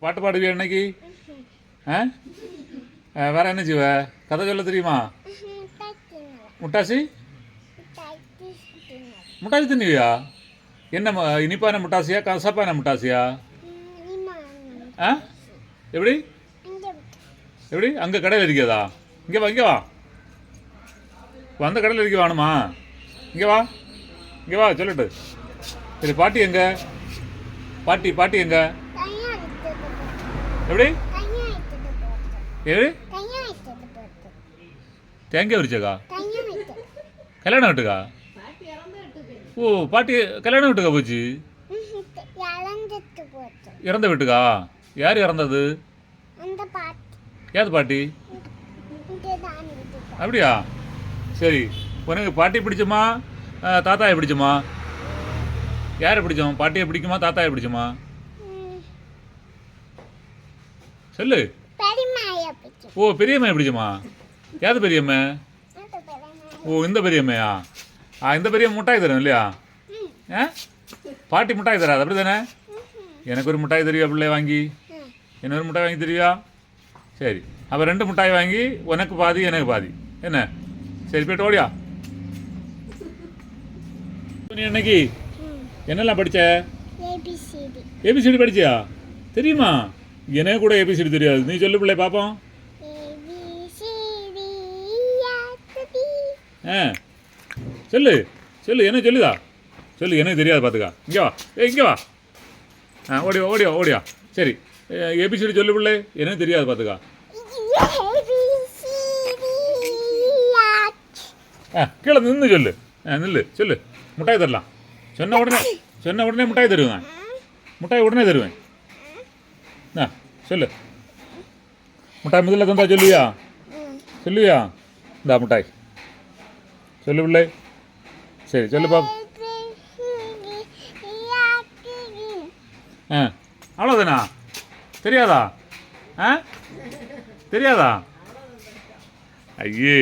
பாட்டு பாடுவியா இன்னைக்கு? ஆ வேற என்ன செய்வ? கதை சொல்ல தெரியுமா? முட்டாசி முட்டாசி தின்னுவியா? என்ன இனிப்பான முட்டாசியா கசப்பான முட்டாசியா? ஆ எப்படி எப்படி அங்கே கடையில் இருக்கிறதா? இங்கே வா இங்கே வா, அந்த கடையில் இருக்க வேணுமா? இங்கே வா இங்கே வா சொல்லட்டு. சரி பாட்டி எங்க? பாட்டி பாட்டி எங்க? எப்படி எப்படி தேங்காய் உரிச்சக்கா? கல்யாணம் வீட்டுக்கா? ஓ பாட்டி கல்யாணம் வீட்டுக்கா போச்சு? இறந்த வீட்டுக்கா? யார் இறந்தது? ஏது பாட்டி? அப்படியா? சரி, உனக்கு பாட்டி பிடிச்சுமா தாத்தாயை பிடிச்சுமா? யாரை பிடிச்சோம்? பாட்டியை பிடிக்குமா தாத்தாயை பிடிச்சுமா? சொல்லு. ஓ பெரியம்மையை பிடிச்சுமா? யாரு பெரியம்மை? ஓ இந்த பெரியம்மையா? இந்த பெரிய மிட்டாய் தரும் இல்லையா? பாட்டி மிட்டாய் தராது அப்படி தானே? எனக்கு ஒரு மிட்டாய் தெரியா பிள்ளை வாங்கி? என்ன ஒரு மிட்டாய் வாங்கி தெரியா? சரி, அப்போ 2 மிட்டாய் வாங்கி உனக்கு பாதி எனக்கு பாதி என்ன? சரி போய்ட்டு ஓடியா. நீ இன்னைக்கு என்னெல்லாம் படித்த? ஏபிசிடி படிச்சியா? தெரியுமா? எனக்கு கூட ஏபிசிடி தெரியாது. நீ சொல்லு பிள்ளை பார்ப்போம். சொல்லு சொல்லு, என்ன சொல்லுதா? சொல்லு, எனக்கு தெரியாது பார்த்துக்கா. இங்கே வா, இங்கே வா. ஓடியா ஓடியா ஓடியா. சரி ஏபிசிடி சொல்லு பிள்ளை, எனக்கு தெரியாது பார்த்துக்கா. கீழே நின்று சொல்லு. நில்லு சொல்லு. மிட்டாய் தரலாம். சொன்ன உடனே மிட்டாய் தருவேன். மிட்டாய் உடனே தருவேன். சொல்லு. மிட்டாய் முதல்ல தந்தா சொல்லுவியா? சொல்லுவியா? இந்தா மிட்டாய் சொல்லு பிள்ளை. சரி சொல்லு பாப். அவ்வளோதானா? தெரியாதா? தெரியாதா? ஐயே.